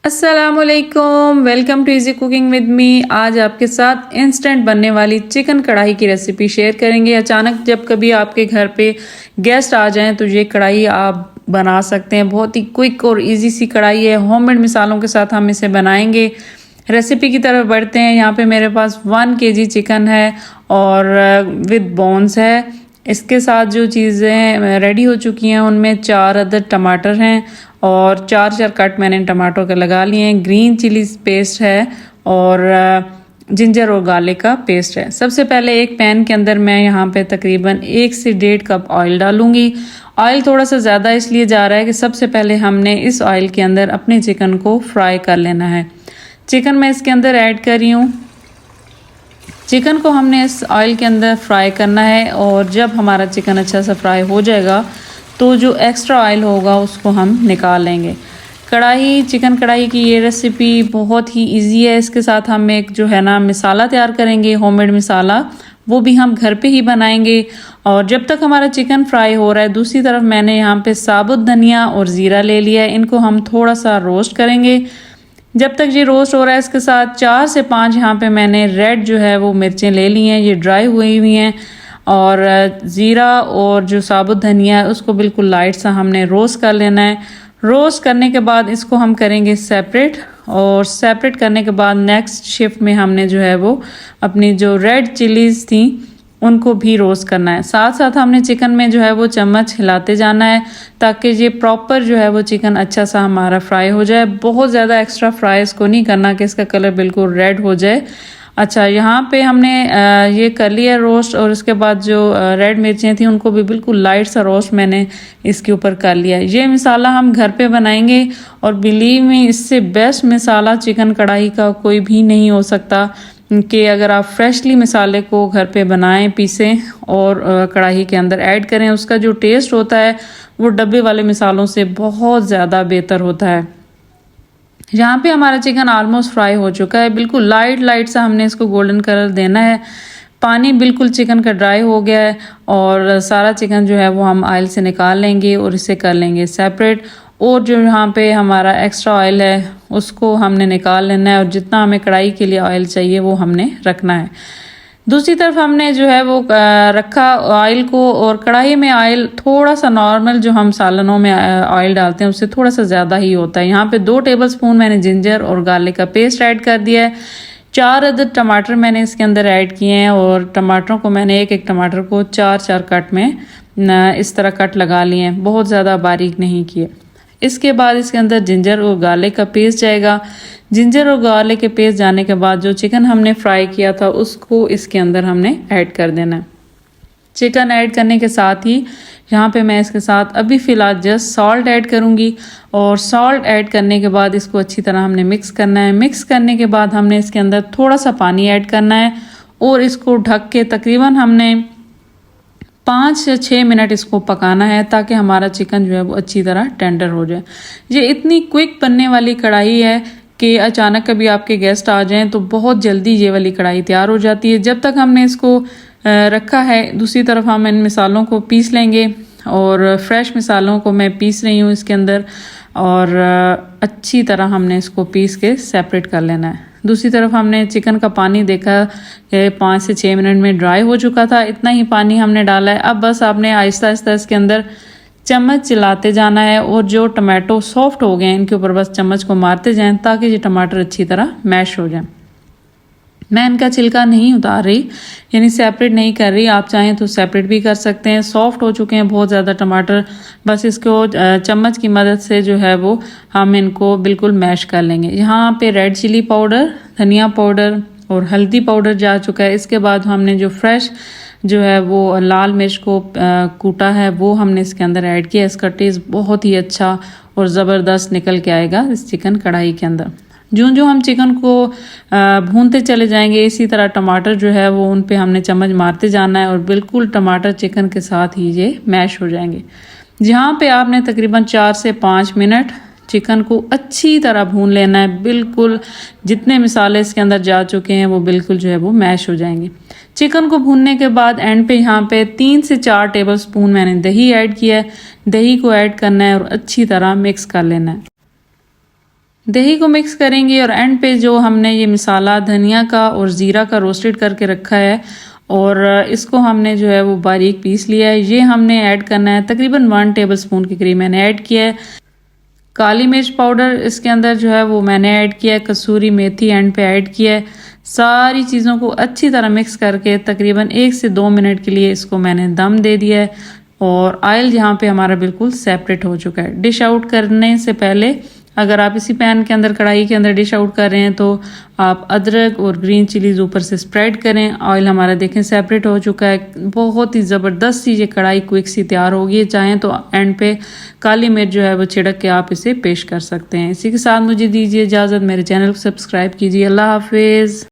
अस्सलामुअलैकुम, welcome to easy cooking with me. आज आपके साथ इंस्टेंट बनने वाली चिकन कढ़ाई की रेसिपी शेयर करेंगे। अचानक जब कभी आपके घर पे गेस्ट आ जाएं तो ये कढ़ाई आप बना सकते हैं। बहुत ही क्विक और इजी सी कढ़ाई है। होममेड मिसालों के साथ हम इसे बनाएंगे। रेसिपी की तरफ बढ़ते हैं। यहाँ पे मेरे पास 1 kg चिकन है और विद बोन्स है। इसके साथ जो चीज़ें रेडी हो चुकी हैं उनमें 4 अदद टमाटर हैं और 4 कट मैंने टमाटो के लगा लिए हैं। ग्रीन चिली पेस्ट है और जिंजर और गार्लिक का पेस्ट है। सबसे पहले एक पैन के अंदर मैं यहाँ पे तकरीबन 1 से 1.5 कप ऑयल डालूंगी। ऑयल थोड़ा सा ज़्यादा इसलिए जा रहा है कि सबसे पहले हमने इस ऑयल के अंदर अपने चिकन को फ्राई कर लेना है। चिकन मैं इसके अंदर ऐड कर रही हूँ। चिकन को हमने इस ऑयल के अंदर फ्राई करना है और जब हमारा चिकन अच्छा सा फ्राई हो जाएगा तो जो एक्स्ट्रा ऑयल होगा उसको हम निकाल लेंगे। चिकन कढ़ाई की ये रेसिपी बहुत ही इजी है। इसके साथ हम एक जो है ना मसाला तैयार करेंगे, होममेड मसाला, वो भी हम घर पे ही बनाएंगे। और जब तक हमारा चिकन फ्राई हो रहा है दूसरी तरफ मैंने यहाँ पे साबुत धनिया और ज़ीरा ले लिया है। इनको हम थोड़ा सा रोस्ट करेंगे। जब तक ये रोस्ट हो रहा है इसके साथ 4 से 5 यहाँ पे मैंने रेड जो है वो मिर्चें ले ली हैं। ये ड्राई हुई हैं और ज़ीरा और जो साबुत धनिया है उसको बिल्कुल लाइट सा हमने रोस्ट कर लेना है। रोस्ट करने के बाद इसको हम करेंगे सेपरेट और सेपरेट करने के बाद नेक्स्ट शिफ्ट में हमने जो है वो अपनी जो रेड चिलीज़ थी उनको भी रोस्ट करना है। साथ साथ हमने चिकन में जो है वो चम्मच हिलाते जाना है ताकि ये प्रॉपर जो है वो चिकन अच्छा सा हमारा फ्राई हो जाए। बहुत ज़्यादा एक्स्ट्रा फ्राई इसको नहीं करना कि इसका कलर बिल्कुल रेड हो जाए। अच्छा, यहाँ पे हमने ये कर लिया रोस्ट और उसके बाद जो रेड मिर्चें थी उनको भी बिल्कुल लाइट सा रोस्ट मैंने इसके ऊपर कर लिया। ये मसाला हम घर पे बनाएंगे और बिलीव में इससे बेस्ट मसाला चिकन कढ़ाई का कोई भी नहीं हो सकता कि अगर आप फ्रेशली मसाले को घर पे बनाएं, पीसें और कढ़ाई के अंदर ऐड करें, उसका जो टेस्ट होता है वो डब्बे वाले मसालों से बहुत ज़्यादा बेहतर होता है। यहाँ पे हमारा चिकन ऑलमोस्ट फ्राई हो चुका है। बिल्कुल लाइट सा हमने इसको गोल्डन कलर देना है। पानी बिल्कुल चिकन का ड्राई हो गया है और सारा चिकन जो है वो हम ऑयल से निकाल लेंगे और इसे कर लेंगे सेपरेट। और जो यहाँ पे हमारा एक्स्ट्रा ऑयल है उसको हमने निकाल लेना है और जितना हमें कढ़ाई के लिए ऑयल चाहिए वो हमने रखना है। दूसरी तरफ हमने जो है वो रखा ऑयल को और कढ़ाई में ऑयल थोड़ा सा नॉर्मल जो हम सालनों में ऑयल डालते हैं उससे थोड़ा सा ज़्यादा ही होता है। यहाँ पे 2 टेबलस्पून मैंने जिंजर और गार्लिक का पेस्ट ऐड कर दिया है। 4 अदद टमाटर मैंने इसके अंदर ऐड किए हैं और टमाटरों को मैंने एक टमाटर को 4 कट में इस तरह कट लगा लिए हैं, बहुत ज़्यादा बारीक नहीं किए। इसके बाद इसके अंदर जिंजर और गार्लिक का पेस्ट जाएगा। जिंजर और गार्लिक के पेस्ट जाने के बाद जो चिकन हमने फ्राई किया था उसको इसके अंदर हमने ऐड कर देना है। चिकन ऐड करने के साथ ही यहाँ पे मैं इसके साथ अभी फ़िलहाल जस्ट सॉल्ट ऐड करूँगी और सॉल्ट ऐड करने के बाद इसको अच्छी तरह हमने मिक्स करना है। मिक्स करने के बाद हमने इसके अंदर थोड़ा सा पानी ऐड करना है और इसको ढक के तकरीबन हमने 5 से 6 मिनट इसको पकाना है ताकि हमारा चिकन जो है वो अच्छी तरह टेंडर हो जाए। ये इतनी क्विक बनने वाली कढ़ाई है कि अचानक कभी आपके गेस्ट आ जाएं तो बहुत जल्दी ये वाली कढ़ाई तैयार हो जाती है। जब तक हमने इसको रखा है दूसरी तरफ हम इन मसालों को पीस लेंगे और फ्रेश मसालों को मैं पीस रही हूँ इसके अंदर और अच्छी तरह हमने इसको पीस के सेपरेट कर लेना है। दूसरी तरफ हमने चिकन का पानी देखा कि 5 से 6 मिनट में ड्राई हो चुका था। इतना ही पानी हमने डाला है। अब बस आपने आहिस्ता आहिस्ता इसके अंदर चम्मच चलाते जाना है और जो टमाटो सॉफ्ट हो गए इनके ऊपर बस चम्मच को मारते जाएं ताकि ये टमाटर अच्छी तरह मैश हो जाए। मैं इनका छिलका नहीं उतार रही, यानी सेपरेट नहीं कर रही। आप चाहें तो सेपरेट भी कर सकते हैं। सॉफ्ट हो चुके हैं बहुत ज़्यादा टमाटर, बस इसको चम्मच की मदद से जो है वो हम इनको बिल्कुल मैश कर लेंगे। यहाँ पे रेड चिली पाउडर, धनिया पाउडर और हल्दी पाउडर जा चुका है। इसके बाद हमने जो फ्रेश जो है वो लाल मिर्च को कूटा है वो हमने इसके अंदर ऐड किया। इसका टेस्ट बहुत ही अच्छा और ज़बरदस्त निकल के आएगा इस चिकन कढ़ाई के अंदर। जो हम चिकन को भूनते चले जाएंगे इसी तरह टमाटर जो है वो उन पे हमने चम्मच मारते जाना है और बिल्कुल टमाटर चिकन के साथ ही ये मैश हो जाएंगे। जहाँ पे आपने तकरीबन 4 से 5 मिनट चिकन को अच्छी तरह भून लेना है। बिल्कुल जितने मसाले इसके अंदर जा चुके हैं वो बिल्कुल जो है वो मैश हो जाएंगे। चिकन को भूनने के बाद एंड पे यहाँ पे 3 से 4 टेबलस्पून मैंने दही ऐड किया है। दही को ऐड करना है और अच्छी तरह मिक्स कर लेना है। दही को मिक्स करेंगे और एंड पे जो हमने ये मसाला धनिया का और ज़ीरा का रोस्टेड करके रखा है और इसको हमने जो है वो बारीक पीस लिया है, ये हमने ऐड करना है। तकरीबन 1 टेबलस्पून के करीब मैंने ऐड किया है। काली मिर्च पाउडर इसके अंदर जो है वो मैंने ऐड किया है, कसूरी मेथी एंड पे ऐड किया है। सारी चीज़ों को अच्छी तरह मिक्स करके तकरीबन 1 से 2 मिनट के लिए इसको मैंने दम दे दिया है और ऑयल यहाँ पे हमारा बिल्कुल सेपरेट हो चुका है। डिश आउट करने से पहले अगर आप इसी पैन के अंदर कढ़ाई के अंदर डिश आउट कर रहे हैं तो आप अदरक और ग्रीन चिलीज ऊपर से स्प्रेड करें। ऑयल हमारा देखें सेपरेट हो चुका है। बहुत ही ज़बरदस्त सी ये कढ़ाई क्विक सी तैयार होगी। चाहें तो एंड पे काली मिर्च जो है वो छिड़क के आप इसे पेश कर सकते हैं। इसी के साथ मुझे दीजिए इजाज़त। मेरे चैनल को सब्सक्राइब कीजिए। अल्लाह हाफिज़।